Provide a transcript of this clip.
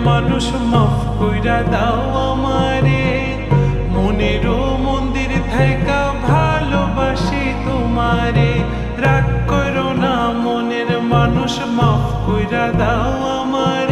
মানুষ মাফ কইরা দাও আমারে, মনেরও মন্দির থাইকা ভালোবাসি তোমারে। রাগ করো না মনের মানুষ, মাফ কইরা দাও আমারে।